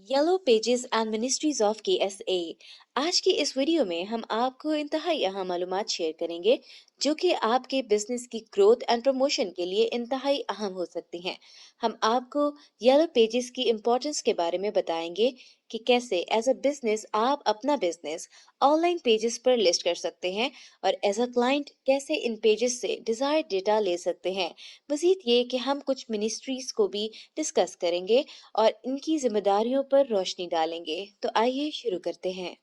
Yellow pages and ministries of KSA। आज की इस वीडियो में हम आपको इंतहाई अहम मालूमात शेयर करेंगे जो कि आपके बिजनेस की ग्रोथ एंड प्रमोशन के लिए इंतहाई अहम हो सकती हैं। हम आपको येलो पेजेस की इम्पोर्टेंस के बारे में बताएंगे कि कैसे एज अ बिजनेस आप अपना बिजनेस ऑनलाइन पेजेस पर लिस्ट कर सकते हैं और एज अ क्लाइंट कैसे इन पेजेस से डिजायर्ड डेटा ले सकते हैं। मजीद ये कि हम कुछ मिनिस्ट्रीज को भी डिस्कस करेंगे और इनकी जिम्मेदारियों पर रोशनी डालेंगे। तो आइए शुरू करते हैं।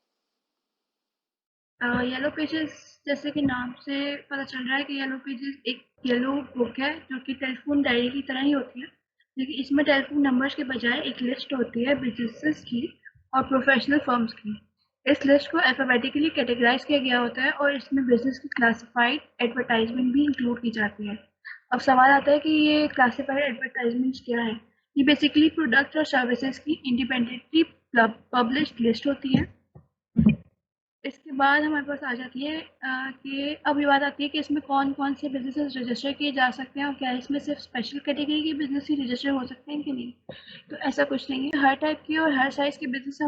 येलो पेजेस जैसे कि नाम से पता चल रहा है कि येलो पेजेस एक येलो बुक है जो कि टेलीफोन डायरी की तरह ही होती है, लेकिन इसमें टेलीफोन नंबर्स के बजाय एक लिस्ट होती है बिजनेसेस की और प्रोफेशनल फर्म्स की। इस लिस्ट को अल्फाबेटिकली कैटेगराइज किया गया होता है और इसमें बिजनेस की क्लासिफाइड एडवर्टाइजमेंट भी इंक्लूड की जाती है। अब सवाल आता है कि ये क्लासिफाइड एडवर्टाइजमेंट्स क्या है। ये बेसिकली प्रोडक्ट और सर्विसेज की इंडिपेंडेंटली पब्लिश्ड लिस्ट होती है। इसके बाद हमारे पास आ जाती है कि अब ये बात आती है कि इसमें कौन-कौन से बिज़नेसेस रजिस्टर किए जा सकते हैं और क्या इसमें सिर्फ स्पेशल कैटेगरी के बिज़नेस ही रजिस्टर हो सकते हैं कि नहीं? तो ऐसा कुछ नहीं है, हर टाइप के और हर साइज़ के बिज़नेस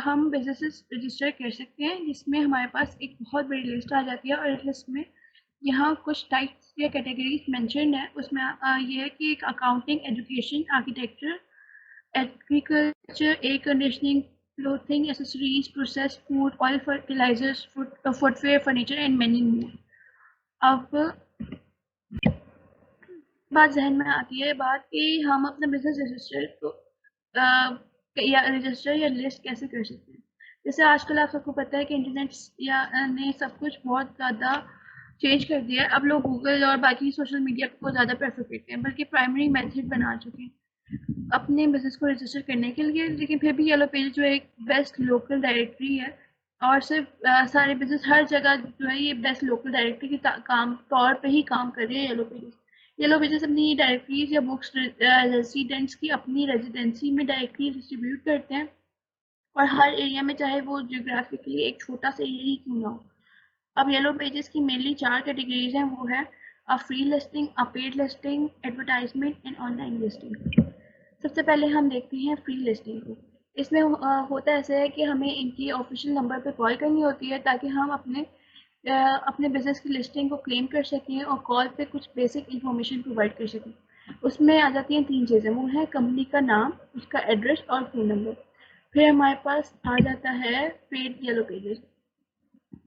हम बिज़नेसेस रजिस्टर कर सकते हैं, जिसमें हमारे पास एक बहुत बड़ी लिस्ट आ जाती है और इस लिस्ट में यहाँ कुछ टाइप्स या कैटेगरीज मेंशन्ड है। उसमें ये है कि एक accounting, education, architecture, agriculture, air conditioning, clothing, accessories, processed food, oil fertilizers, footwear, furniture and many more. अब बात जहन में आती है बात कि हम अपना बिजनेस रजिस्टर को या रजिस्टर या लिस्ट कैसे कर सकते हैं। जैसे आजकल आप सबको पता है कि इंटरनेट या ने सब कुछ बहुत ज़्यादा चेंज कर दिया है। अब लोग गूगल और बाकी सोशल मीडिया को ज़्यादा प्रेफर करते हैं, बल्कि प्राइमरी मेथड बना चुके हैं अपने बिजनेस को रजिस्टर करने के लिए। लेकिन फिर भी येलो पेज जो एक बेस्ट लोकल डायरेक्टरी है और सिर्फ सारे बिजनेस हर जगह जो है ये बेस्ट लोकल डायरेक्टरी के काम तौर पे ही काम कर रहे हैं। येलो पेजेस अपनी डायरेक्टरीज या बुक्स रेजिडेंट्स की अपनी रेजिडेंसी में डायरेक्टरी डिस्ट्रीब्यूट करते हैं और हर एरिया में, चाहे वो जियोग्राफिकली एक छोटा सा एरिया ही क्यों ना हो। अब येलो पेजेस की मेनली 4 कैटेगरीज हैं, वो है free listing, paid listing, advertisement and online listing. सबसे पहले हम देखते हैं फ्री लिस्टिंग को। इसमें होता ऐसा है कि हमें इनकी ऑफिशियल नंबर पे कॉल करनी होती है ताकि हम अपने बिजनेस की लिस्टिंग को क्लेम कर सकें और कॉल पे कुछ बेसिक इंफॉर्मेशन प्रोवाइड कर सकें। उसमें आ जाती हैं 3 चीज़ें, वो है कंपनी का नाम, उसका एड्रेस और फ़ोन नंबर। फिर हमारे पास आ जाता है paid yellow pages.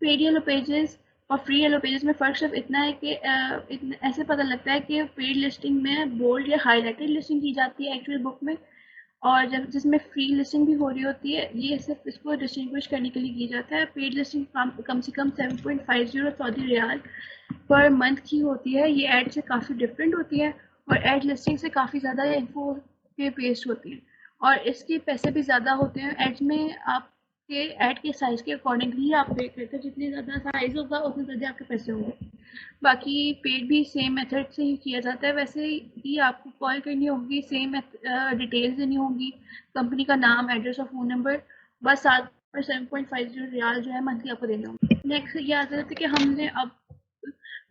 Paid yellow pages और फ्री येलो पेजेस में फ़र्क सिर्फ इतना है कि ऐसे पता लगता है कि पेड लिस्टिंग में बोल्ड या हाईलाइटेड लिस्टिंग की जाती है एक्चुअल बुक में, और जब जिसमें फ्री लिस्टिंग भी हो रही होती है, ये सिर्फ इसको डिस्टिंग्विश करने के लिए किया जाता है। पेड लिस्टिंग कम से कम 7.50 सऊदी रियाल पर मंथ की होती है। ये एड से काफ़ी डिफरेंट होती है और एड लिस्टिंग से काफ़ी ज़्यादा इन्फो पे बेस्ड होती है और इसके पैसे भी ज़्यादा होते हैं। एड्स में आपके एड के साइज़ के अकॉर्डिंगली आप पे करते हैं, जितनी ज़्यादा साइज़ होगा उतने ज़्यादा आपके पैसे होंगे। बाकी पेड भी सेम मेथड से ही किया जाता है, वैसे ही आपको कॉल करनी होगी, सेम डिटेल्स देनी होगी, कंपनी का नाम, एड्रेस और फ़ोन नंबर, बस साथ में 7.50 रियाल जो है मंथली आपको देना होगा। नेक्स्ट ये आ जाता है कि हमने अब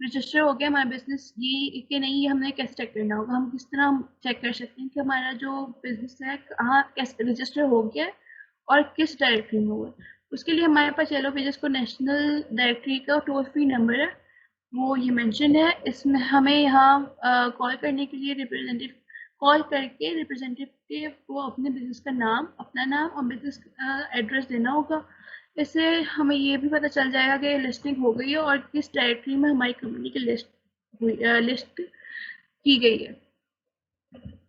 रजिस्टर हो गया हमारा बिजनेस, ये कि नहीं, ये हमने कैसे चेक करना होगा, हम किस तरह चेक कर सकते हैं कि हमारा जो बिजनेस है कहाँ कैसे रजिस्टर हो गया है और किस डायरेक्टरी में हुआ है। उसके लिए हमारे पास येलो पेजेस को नेशनल डायरेक्टरी का टोल फ्री नंबर है, वो ये मेंशन है। इसमें हमें यहाँ कॉल करने के लिए रिप्रेजेंटेटिव कॉल करके रिप्रेजेंटेटिव को अपने बिजनेस का नाम, अपना नाम और बिजनेस एड्रेस देना होगा। इससे हमें ये भी पता चल जाएगा कि लिस्टिंग हो गई है और किस डायरेक्टरी में हमारी कंपनी की लिस्ट की गई है।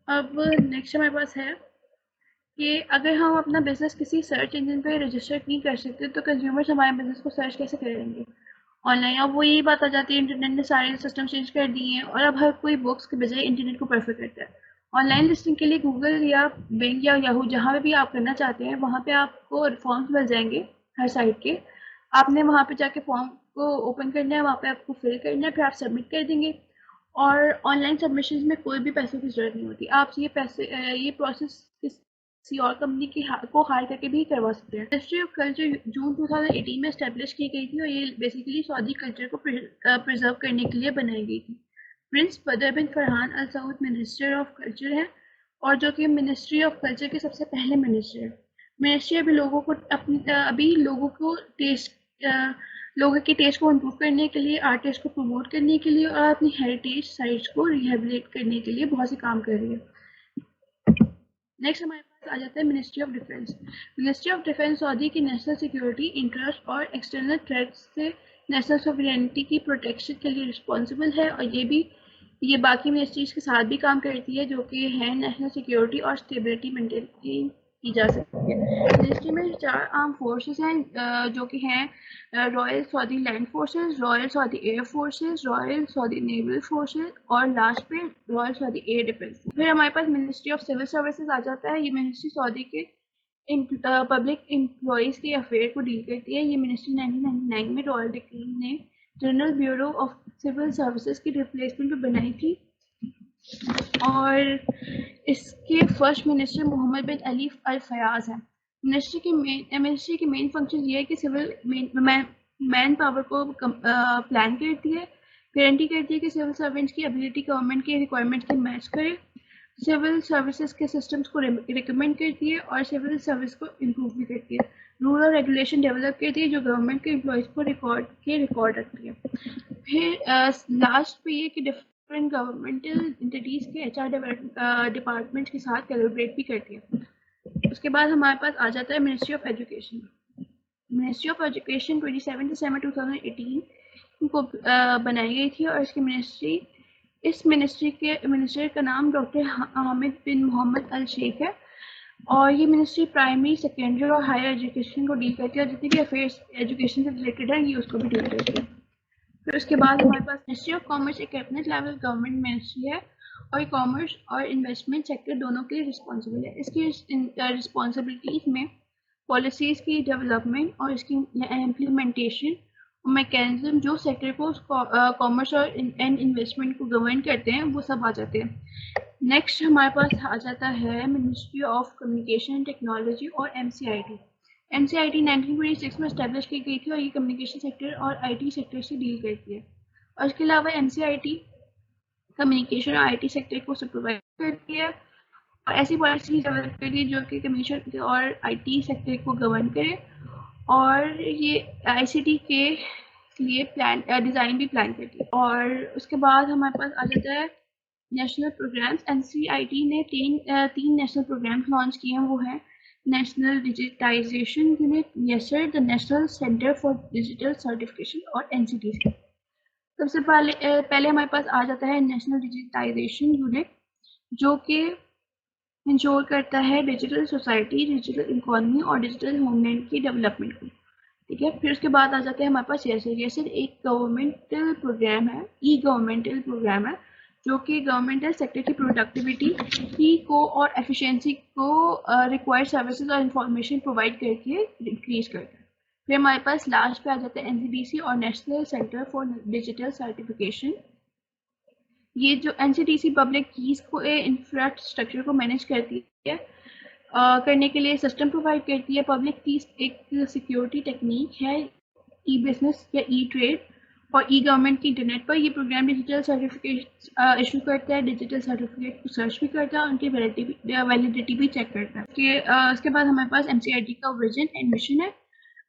अब नेक्स्ट हमारे पास है कि अगर हम अपना बिजनेस किसी सर्च इंजन पे रजिस्टर नहीं कर सकते तो कंज्यूमर्स हमारे बिजनेस को सर्च कैसे करेंगे ऑनलाइन। अब वो यही बात आ जाती है, इंटरनेट ने सारे सिस्टम चेंज कर दिए हैं और अब हर कोई बुक्स के बजाय इंटरनेट को प्रेफर करता है। ऑनलाइन लिस्टिंग के लिए गूगल या बिंग या याहू जहाँ पे भी आप करना चाहते हैं वहाँ पे आपको फॉर्म्स मिल जाएंगे हर साइट के। आपने वहाँ पे जाके फॉर्म को ओपन करना है, वहाँ पे आपको फिल करना है, फिर आप सबमिट कर देंगे और ऑनलाइन सबमिशन में कोई भी पैसों की जरूरत नहीं होती। आप ये प्रोसेस किसी और कंपनी को हायर करके भी करवा सकते हैं। मिनिस्ट्री ऑफ कल्चर जून 2018 में स्टैब्लिश की गई थी और ये बेसिकली सऊदी कल्चर को प्रिजर्व करने के लिए बनाई गई थी। प्रिंस बदर बिन फरहान अल सऊद मिनिस्टर ऑफ कल्चर है और जो कि मिनिस्ट्री ऑफ कल्चर के सबसे पहले मिनिस्टर है। मिनिस्ट्री अभी लोगों को अभी लोगों के टेस्ट को इम्प्रूव करने के लिए, आर्टिस्ट को प्रमोट करने के लिए और अपनी हेरिटेज साइट्स को रिहेबिलिट करने के लिए बहुत से काम कर रही है। नेक्स्ट हमारे पास आ जाता है ministry of defence. Ministry of defence Saudi की नेशनल सिक्योरिटी इंटरेस्ट और एक्सटर्नल थ्रेट्स से नेशनल सॉवरेनिटी की प्रोटेक्शन के लिए रिस्पॉन्सिबल है, और ये बाकी मिनिस्ट्रीज के साथ भी काम करती है जो कि है नेशनल सिक्योरिटी और स्टेबिलिटी मेंटेन की जा सकती है। मिनिस्ट्री में 4 आर्म फोर्सेस हैं, जो कि हैं royal Saudi land forces, royal Saudi air forces, royal Saudi naval forces और लास्ट पे रॉयल सऊदी एयर डिफेंस। फिर हमारे पास मिनिस्ट्री ऑफ सिविल सर्विसेज आ जाता है। ये मिनिस्ट्री सऊदी के पब्लिक एम्प्लॉयज के अफेयर को डील करती है। ये मिनिस्ट्री 1999 में रॉयल डिक्री ने general bureau of civil services की रिप्लेसमेंट में बनाई थी, और इसके first minister Mohammed bin Ali अल फयाज हैं। मिनिस्ट्री के मेन फंक्शन ये है कि सिविल मैन पावर को प्लान करती है, गारंटी करती है कि सिविल सर्वेंट्स की एबिलिटी गवर्नमेंट के रिक्वायरमेंट के मैच करे, सिविल सर्विसेज के सिस्टम्स को रिकमेंड करती है और सिविल सर्विस को इम्प्रूव भी करती है। रूल और रेगुलेशन डेवलप करती है जो गवर्नमेंट के एम्प्लॉयज़ को रिकॉर्ड रखती है। फिर लास्ट पे ये कि डिफरेंट गवर्नमेंटल एंटिटीज के एचआर डिपार्टमेंट्स के साथ कोलैबोरेट भी करती है। उसके बाद हमारे पास आ जाता है ministry of education. Ministry of education 27 दिसंबर 2018 को बनाई गई थी, और इस मिनिस्ट्री का नाम डॉक्टर हामिद बिन मोहम्मद अल शेख है, और ये मिनिस्ट्री प्राइमरी, सेकेंडरी और हायर एजुकेशन को डील करती है, और जितने भी अफेयर्स एजुकेशन से रिलेटेड है ये उसको भी डील करती है। फिर उसके बाद हमारे पास मिनिस्ट्री ऑफ कॉमर्स एक कैबिनेट लेवल गवर्नमेंट मिनिस्ट्री है, और कॉमर्स और इन्वेस्टमेंट सेक्टर दोनों के लिए रिस्पॉन्सिबल है। इसकी रिस्पॉन्सिबिलिटीज में पॉलिसीज की डेवलपमेंट और इसकी इम्प्लीमेंटेशन मैकेनिज्म जो सेक्टर को कॉमर्स और एंड इन्वेस्टमेंट को गवर्न करते हैं वो सब आ जाते हैं। नेक्स्ट हमारे पास आ जाता है मिनिस्ट्री ऑफ कम्युनिकेशन टेक्नोलॉजी और एमसीआईटी। एमसीआईटी 1926 में इस्टेब्लिश की गई थी, और ये कम्युनिकेशन सेक्टर और आईटी सेक्टर से डील करती है। और इसके अलावा एमसीआईटी कम्युनिकेशन और आईटी सेक्टर को सुपरवाइज करती है, और ऐसी पॉलिसी डेवलप करती है जो कि कम्युनिकेशन और आईटी सेक्टर को गवर्न करे, और ये आईसीटी के लिए डिज़ाइन भी प्लान करती है। और उसके बाद हमारे पास आ जाता है नेशनल प्रोग्राम्स। एनसीआईटी ने तीन नेशनल प्रोग्राम्स लॉन्च किए हैं, वो है नेशनल डिजिटाइजेशन यूनिट, नेसर, the national centre for digital certification, और एनसीटीसी। सबसे पहले हमारे पास आ जाता है नेशनल डिजिटाइजेशन यूनिट, जो कि इंश्योर करता है डिजिटल सोसाइटी, डिजिटल इकोनॉमी और डिजिटल होमलैंड की डेवलपमेंट को। ठीक है, फिर उसके बाद आ जाते हैं हमारे पास येसर एक गवर्नमेंटल प्रोग्राम है, ई गवर्नमेंटल प्रोग्राम है, जो कि गवर्नमेंटल सेक्टर की प्रोडक्टिविटी को और एफिशिएंसी को रिक्वायर्ड सर्विसेज और इंफॉर्मेशन प्रोवाइड करके इंक्रीज करता है। फिर हमारे पास लास्ट पे आ जाता है एनसीडीसी और national centre for digital certification. ये जो एनसीडीसी पब्लिक कीज को इंफ्रास्ट्रक्चर को मैनेज करती है, करने के लिए सिस्टम प्रोवाइड करती है। पब्लिक कीज एक सिक्योरिटी टेक्निक है ई बिजनेस या ई ट्रेड और ई गवर्नमेंट की इंटरनेट पर। ये प्रोग्राम डिजिटल सर्टिफिकेट इशू करता है, डिजिटल सर्टिफिकेट को सर्च भी करता है, उनकी वैलिडिटी भी चेक करता है। उसके बाद हमारे पास एमसीआईटी का विजन एंड मिशन है।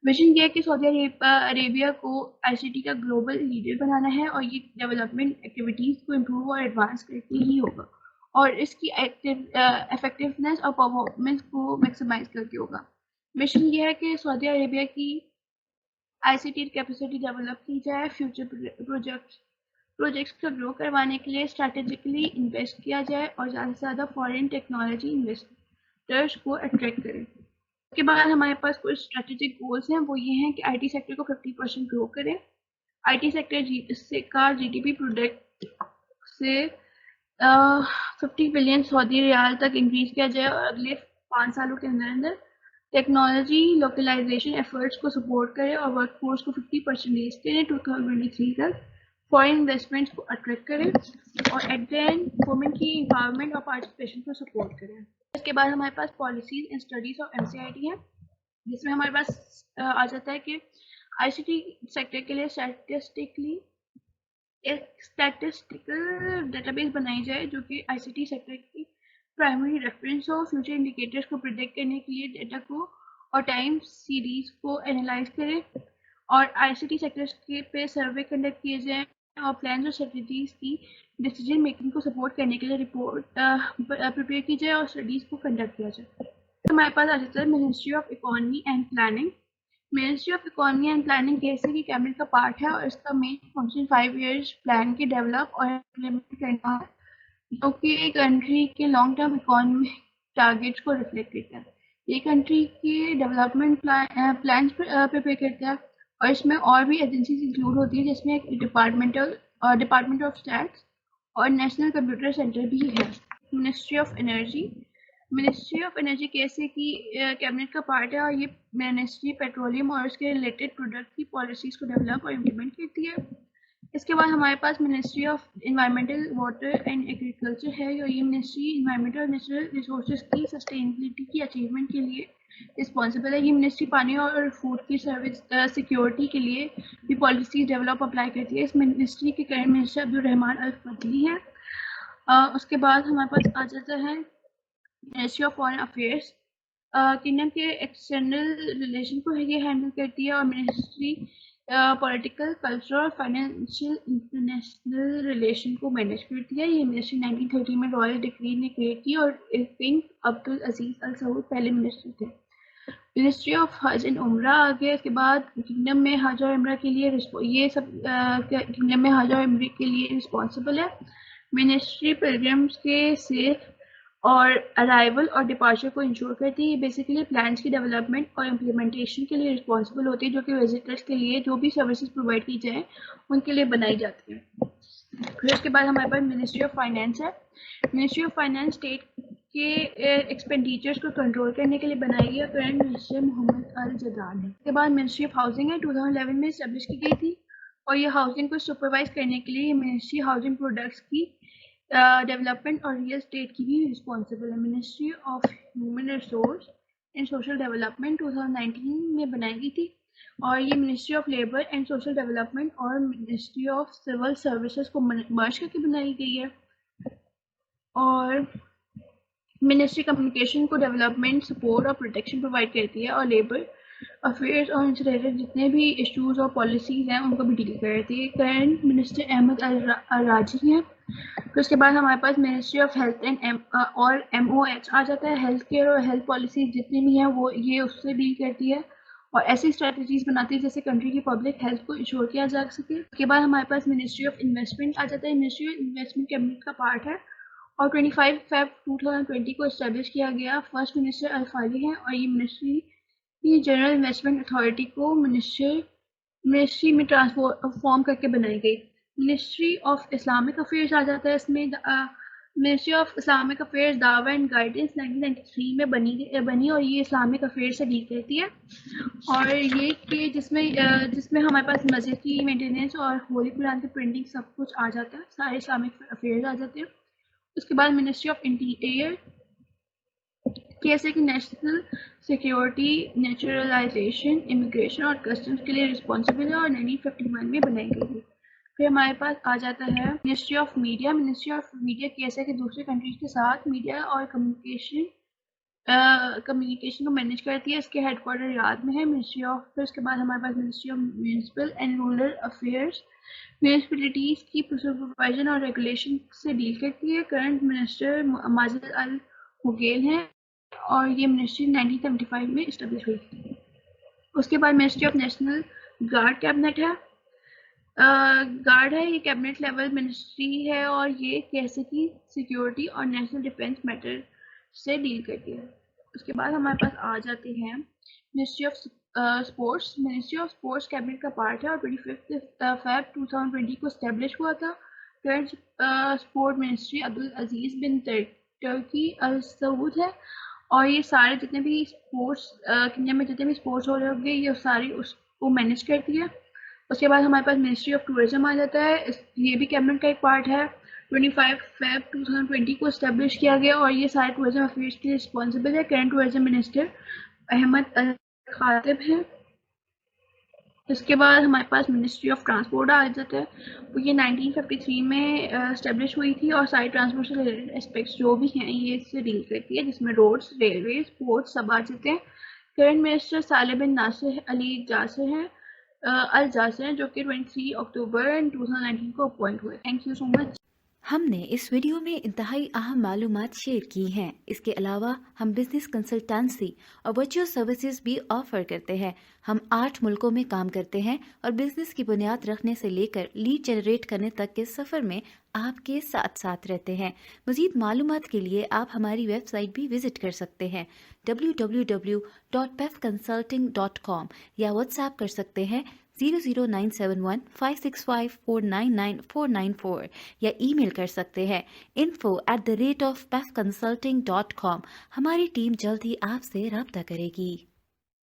विजन ये है कि सऊदी अरेबिया को आईसीटी का ग्लोबल लीडर बनाना है, और ये डेवलपमेंट एक्टिविटीज़ को इम्प्रूव और एडवांस करके ही होगा, और इसकी इफेक्टिवनेस और परफॉर्मेंस को मैक्सिमाइज करके होगा। मिशन ये है कि सऊदी अरेबिया की आईसीटी कैपेसिटी डेवलप की जाए, फ्यूचर प्रोजेक्ट्स को ग्रो करवाने के लिए स्ट्रैटेजिकली इन्वेस्ट किया जाए, और ज़्यादा से ज़्यादा फॉरेन टेक्नोलॉजी इन्वेस्टर्स को अट्रैक्ट करें। उसके बाद हमारे पास कुछ स्ट्रेटेजिक गोल्स हैं, वो ये हैं कि आईटी सेक्टर को 50% ग्रो करें, आईटी सेक्टर का जीडीपी प्रोडक्ट से 50 बिलियन सऊदी रियाल तक इंक्रीज किया जाए, और अगले 5 सालों के अंदर अंदर टेक्नोलॉजी लोकलाइजेशन एफर्ट्स को सपोर्ट करें, और वर्कफोर्स को 50% रेज करें 2023 तक, फॉरेन इन्वेस्टमेंट्स को अट्रैक्ट करें, और एट द एंड वुमेन की एम्पावरमेंट और पार्टिसिपेशन को सपोर्ट करें। इसके बाद हमारे पास policies and studies of MCIT है, जिसमें हमारे पास आ जाता है कि आईसीटी सेक्टर के लिए एक स्टैटिस्टिकल डेटाबेस बनाई जाए, जो कि आईसीटी सेक्टर की प्राइमरी रेफरेंस हो, फ्यूचर इंडिकेटर्स को प्रिडिक्ट करने के लिए डेटा को और टाइम सीरीज को एनालाइज करें, और आईसीटी सेक्टर्स के पे सर्वे कंडक्ट किए जाएं, और प्लान और स्ट्रेटजीज की डिसीजन मेकिंग को सपोर्ट करने के लिए रिपोर्ट प्रिपेयर की जाए और स्टडीज को कंडक्ट किया जाए। हमारे पास आ जाता है ministry of economy and planning. Ministry of economy and planning कैसे की कैबिनेट का पार्ट है, और इसका मेन फंक्शन 5 ईयर्स प्लान के डेवलप और इम्प्लीमेंट करना है, जो कि कंट्री के लॉन्ग टर्म इकोनॉमिक टारगेट्स को रिफ्लेक्ट करता है। ये कंट्री के डेवलपमेंट प्लान प्रिपेयर करता है, और इसमें और भी एजेंसीज इंक्लूड होती है, जिसमें डिपार्टमेंट ऑफ स्टैट्स और नेशनल कंप्यूटर सेंटर भी है। Ministry of energy. Ministry of energy कैसे की कैबिनेट का पार्ट है, और ये मिनिस्ट्री पेट्रोलियम और उसके रिलेटेड प्रोडक्ट की पॉलिसीज को डेवलप और इम्प्लीमेंट करती है। इसके बाद हमारे पास ministry of environmental water and agriculture है, और ये मिनिस्ट्री इन्वायरमेंटल और नेचुरल रिसोर्सेज की सस्टेनेबिलिटी की अचीवमेंट के लिए रिस्पॉन्सिबल है। ये मिनिस्ट्री पानी और फूड की सर्विस सिक्योरिटी के लिए भी पॉलिसीज डेवलप अप्लाई करती है। इस मिनिस्ट्री के करंट मिनिस्टर अब्दुल रहमान अल फजली हैं। उसके बाद हमारे पास आ जाता है ministry of foreign affairs. Kingdom के एक्सटर्नल रिलेशन को ये हैंडल करती है, और मिनिस्ट्री पॉलिटिकल, कल्चरल और फाइनेंशियल इंटरनेशनल रिलेशन को मैनेज करती है। ये मिनिस्ट्री 1930 में रॉयल डिक्री ने क्रिएट की, और किंग अब्दुल अजीज अल सऊद पहले मिनिस्टर थे। मिनिस्ट्री ऑफ हज एंड उम्रा आ गया। इसके बाद किंगडम में हज और उम्रा के लिए ये सब किंगडम में हज और उम्रा के लिए रिस्पॉन्सिबल है। मिनिस्ट्री पिलग्रिम्स के सेफ और अराइवल और डिपार्चर को इंश्योर करती है। बेसिकली प्लान्स की डेवलपमेंट और इम्प्लीमेंटेशन के लिए रिस्पॉन्सिबल होती है, जो कि विजिटर्स के लिए जो भी सर्विसेज प्रोवाइड की जाए उनके लिए बनाई जाती है। फिर उसके बाद हमारे पास मिनिस्ट्री ऑफ फाइनेंस है। मिनिस्ट्री ऑफ फाइनेंस स्टेट के एक्सपेंडिचर्स को कंट्रोल करने के लिए बनाई गई, और करंट मिनिस्टर मोहम्मद अल जदान है। उसके बाद मिनिस्ट्री ऑफ हाउसिंग है, 2011 में स्टेब्लिश की गई थी, और ये हाउसिंग को सुपरवाइज करने के लिए मिनिस्ट्री हाउसिंग प्रोडक्ट्स की डेवलपमेंट और रियल स्टेट की भी रिस्पॉन्सिबल है। Ministry of human resource and social development 2019 में बनाई गई थी, और ये ministry of labour and social development और मिनिस्ट्री ऑफ सिविल सर्विसेज को मर्ज करके बनाई गई है। और मिनिस्ट्री कम्युनिकेशन को डेवलपमेंट, सपोर्ट और प्रोटेक्शन प्रोवाइड करती है, और लेबर अफेयर्स और इनसे रिलेटेड जितने भी इशूज और पॉलिसीज हैं उनको भी डील करती है। करंट मिनिस्टर अहमद अल राजी हैं। फिर उसके बाद हमारे पास मिनिस्ट्री ऑफ हेल्थ एंड और MOH आ जाता है। हेल्थ केयर और हेल्थ पॉलिसी जितनी भी हैं वो ये उससे डील करती है, और ऐसी स्ट्रेटजीज बनाती है जिससे कंट्री की पब्लिक हेल्थ को इंश्योर किया जा सके। उसके बाद हमारे पास मिनिस्ट्री ऑफ इन्वेस्टमेंट आ जाता है। मिनिस्ट्री ऑफ इन्वेस्टमेंट कैबिनेट का पार्ट है, और 25 फेब 2020 को इस्टेब्लिश किया गया। फर्स्ट मिनिस्टर अल फाली हैं, और ये मिनिस्ट्री की जनरल इन्वेस्टमेंट अथॉरिटी को मिनिस्ट्री में ट्रांसफॉर्म करके बनाई गई। मिनिस्ट्री ऑफ इस्लामिक अफेयर्स आ जाता है इसमें। मिनिस्ट्री ऑफ इस्लामिक अफेयर्स दावा एंड गाइडेंस 1993 में बनी, और ये इस्लामिक अफेयर्स से डील करती है, और ये कि जिसमें हमारे पास मस्जिद की मेंटेनेंस और होली कुरान की प्रिंटिंग सब कुछ आ जाता है, सारे इस्लामिक अफेयर्स आ जाते हैं। उसके बाद मिनिस्ट्री ऑफ इंटीरियर कैसे कि नेशनल सिक्योरिटी, नेचुरलाइजेशन, इमिग्रेशन और कस्टम्स के लिए रिस्पॉन्सिबल है, और 1951 में बनाई गई है। फिर हमारे पास आ जाता है ministry of media. Ministry of media कैसे कि दूसरे कंट्रीज के साथ मीडिया और कम्युनिकेशन को मैनेज करती है। इसके हेडक्वार्टर रियाद में है। मिनिस्ट्री ऑफ फिर उसके बाद हमारे पास ministry of municipal and rural affairs municipalities की सुपरवाइजन और रेगुलेशन से डील करती है। Current minister Majid Al Mugel हैं, और ये मिनिस्ट्री 1975 में इस्टेब्लिश हुई थी। उसके बाद ministry of national guard cabinet है। गार्ड है, ये कैबिनेट लेवल मिनिस्ट्री है, और ये कैसे की सिक्योरिटी और नेशनल डिफेंस मैटर से डील करती है। उसके बाद हमारे पास आ जाते हैं ministry of sports. Ministry of sports cabinet का पार्ट है, और 25 फेब 2020 को इस्टेब्लिश हुआ था। करंट स्पोर्ट मिनिस्ट्री अब्दुल अजीज बिन टर्की अल सऊद है, और ये सारे जितने भी स्पोर्ट्स किंगडम में जितने भी स्पोर्ट्स हो रहे होंगे ये सारी उसको मैनेज करती है। उसके बाद हमारे पास मिनिस्ट्री ऑफ टूरिज्म आ जाता है। ये भी कैबिनेट का एक पार्ट है। 25 फेब 2020 को इस्टेब्लिश किया गया, और ये सारे टूरिज्म अफेयर्स के लिए रिस्पॉन्सिबल है। करंट टूरिज्म मिनिस्टर अहमद अल खातिब हैं। इसके बाद हमारे पास मिनिस्ट्री ऑफ ट्रांसपोर्ट आ जाता है। वो ये 1953 में इस्टेब्लिश हुई थी और सारे ट्रांसपोर्ट से रिलेटेड एस्पेक्ट्स जो भी हैं ये इससे डील करती है, जिसमें रोड्स, रेलवे, पोर्ट्स सब आ जाते हैं। करंट मिनिस्टर साले बिन नासिर अली जासिर हैं, अल जासिर हैं, जो कि 23 अक्टूबर 2019 को अपॉइंट हुए। Thank you so much. हमने इस वीडियो में इंतहाई अहम मालूमात शेयर की हैं। इसके अलावा हम बिजनेस कंसल्टेंसी और वर्चुअल सर्विसेज भी ऑफर करते हैं। हम 8 मुल्कों में काम करते हैं और बिजनेस की बुनियाद रखने से लेकर लीड जनरेट करने तक के सफ़र में आपके साथ साथ रहते हैं। मज़ीद मालूमात के लिए आप हमारी वेबसाइट भी विजिट कर सकते हैं www.pefconsulting.com या व्हाट्सएप कर सकते हैं 009715654999494 या ईमेल कर सकते हैं info@pefconsulting.com। हमारी टीम जल्द ही आपसे राब्ता करेगी।